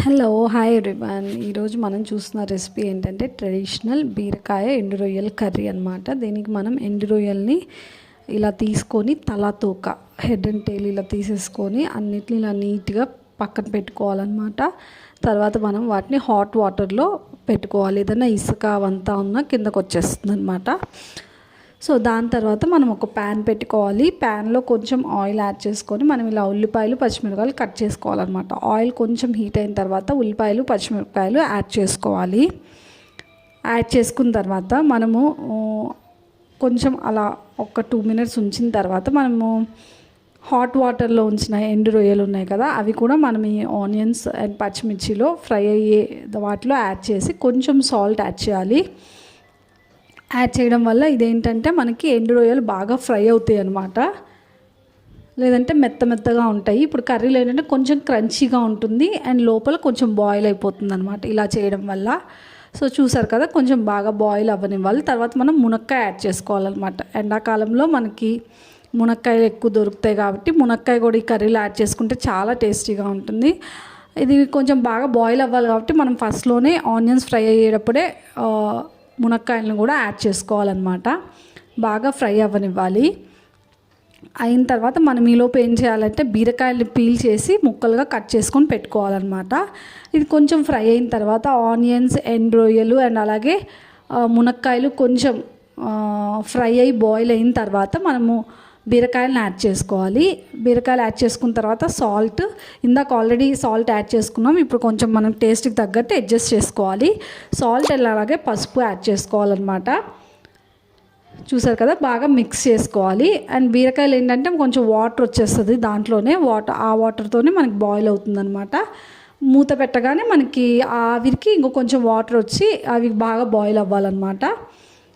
Hello hi everyone. ఈరోజు మనం చూస్తున్న రెసిపీ ఏంటంటే ట్రెడిషనల్ బీరకాయ ఎండు రొయ్యల కర్రీ అనమాట. దీనికి మనం ఎండు రొయ్యల్ని ఇలా తీసుకొని తల తోక హెడ్ అండ్ టైల్ ఇలా తీసేసుకొని అన్నిటిని ఇలా నీట్గా పక్కన పెట్టుకోవాలన్నమాట. తర్వాత మనం వాటిని హాట్ వాటర్లో పెట్టుకోవాలి. ఏదైనా ఇసుక అవంతా ఉన్న కిందకు వచ్చేస్తుంది అనమాట. సో దాని తర్వాత మనం ఒక ప్యాన్ పెట్టుకోవాలి. ప్యాన్లో కొంచెం ఆయిల్ యాడ్ చేసుకొని మనం ఇలా ఉల్లిపాయలు పచ్చిమిరపకాయలు కట్ చేసుకోవాలన్నమాట. ఆయిల్ కొంచెం హీట్ అయిన తర్వాత ఉల్లిపాయలు పచ్చిమిరపకాయలు యాడ్ చేసుకోవాలి. యాడ్ చేసుకున్న తర్వాత మనము కొంచెం అలా ఒక 2 minutes ఉంచిన తర్వాత మనము హాట్ వాటర్లో ఉంచిన ఎండు రొయ్యలు ఉన్నాయి కదా, అవి కూడా మనం ఈ ఆనియన్స్ అండ్ పచ్చిమిర్చిలో ఫ్రై అయ్యే వాటిలో యాడ్ చేసి కొంచెం సాల్ట్ యాడ్ చేయాలి. యాడ్ చేయడం వల్ల ఇదేంటంటే మనకి ఎండు రొయ్యలు బాగా ఫ్రై అవుతాయి అన్నమాట. లేదంటే మెత్తగా ఉంటాయి. ఇప్పుడు కర్రీలో ఏంటంటే కొంచెం క్రంచీగా ఉంటుంది అండ్ లోపల కొంచెం బాయిల్ అయిపోతుంది అనమాట ఇలా చేయడం వల్ల. సో చూసారు కదా, కొంచెం బాగా బాయిల్ అవ్వనివ్వాలి. తర్వాత మనం మునక్కాయ యాడ్ చేసుకోవాలన్నమాట. ఎండాకాలంలో మనకి మునక్కాయలు ఎక్కువ దొరుకుతాయి కాబట్టి మునక్కాయ కూడా ఈ కర్రీలో యాడ్ చేసుకుంటే చాలా టేస్టీగా ఉంటుంది. ఇది కొంచెం బాగా బాయిల్ అవ్వాలి కాబట్టి మనం ఫస్ట్లోనే ఆనియన్స్ ఫ్రై అయ్యేటప్పుడే మునక్కాయలను కూడా యాడ్ చేసుకోవాలన్నమాట. బాగా ఫ్రై అవ్వనివ్వాలి. అయిన తర్వాత మనం ఈలోపు ఏం చేయాలంటే బీరకాయలు పీల్ చేసి ముక్కలుగా కట్ చేసుకొని పెట్టుకోవాలన్నమాట. ఇది కొంచెం ఫ్రై అయిన తర్వాత ఆనియన్స్ అండ్ రొయ్యలు అండ్ అలాగే మునక్కాయలు కొంచెం ఫ్రై అయ్యి బాయిల్ అయిన తర్వాత మనము బీరకాయలను యాడ్ చేసుకోవాలి. బీరకాయలు యాడ్ చేసుకున్న తర్వాత సాల్ట్, ఇందాక ఆల్రెడీ సాల్ట్ యాడ్ చేసుకున్నాం. ఇప్పుడు కొంచెం మనం టేస్ట్కి తగ్గట్టు అడ్జస్ట్ చేసుకోవాలి. సాల్ట్ అలాగే పసుపు యాడ్ చేసుకోవాలన్నమాట. చూసారు కదా, బాగా మిక్స్ చేసుకోవాలి. అండ్ బీరకాయలు ఏంటంటే కొంచెం వాటర్ వచ్చేస్తుంది దాంట్లోనే, ఆ వాటర్తోనే మనకి బాయిల్ అవుతుందన్నమాట. మూత పెట్టగానే మనకి ఆవిరికి ఇంకో కొంచెం వాటర్ వచ్చి అవి బాగా బాయిల్ అవ్వాలన్నమాట.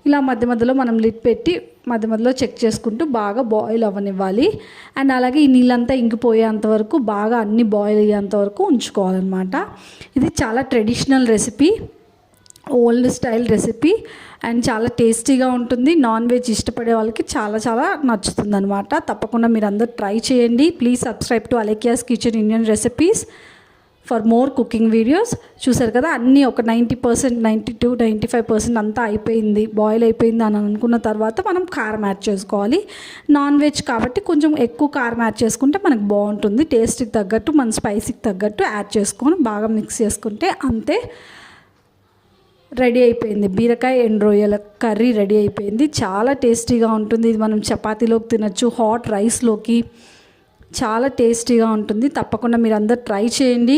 ఇలా మధ్య మధ్యలో మనం లిడ్ పెట్టి మధ్య మధ్యలో చెక్ చేసుకుంటూ బాగా బాయిల్ అవ్వనివ్వాలి. అండ్ అలాగే ఈ నీళ్ళంతా ఇంకిపోయేంత వరకు బాగా అన్నీ బాయిల్ అయ్యేంత వరకు ఉంచుకోవాలన్నమాట. ఇది చాలా traditional recipe, old style recipe and చాలా టేస్టీగా ఉంటుంది. నాన్ వెజ్ ఇష్టపడే వాళ్ళకి చాలా చాలా నచ్చుతుంది అనమాట. తప్పకుండా మీరు అందరూ ట్రై చేయండి. Please subscribe to Alekhya's kitchen Indian recipes for more cooking videos. చూసారు కదా, అన్నీ ఒక 90%, 92, 95% అంతా అయిపోయింది, బాయిల్ అయిపోయింది అని అనుకున్న తర్వాత మనం కారం యాడ్ చేసుకోవాలి. నాన్ వెజ్ కాబట్టి కొంచెం ఎక్కువ కారం యాడ్ చేసుకుంటే మనకు బాగుంటుంది. టేస్ట్కి తగ్గట్టు మన స్పైసీకి తగ్గట్టు యాడ్ చేసుకొని బాగా మిక్స్ చేసుకుంటే అంతే, రెడీ అయిపోయింది. బీరకాయ ఎండు రొయ్యల కర్రీ రెడీ అయిపోయింది. చాలా టేస్టీగా ఉంటుంది. ఇది మనం చపాతీలోకి తినచ్చు, హాట్ రైస్లోకి చాలా టేస్టీగా ఉంటుంది. తప్పకుండా మీరు అందరు ట్రై చేయండి.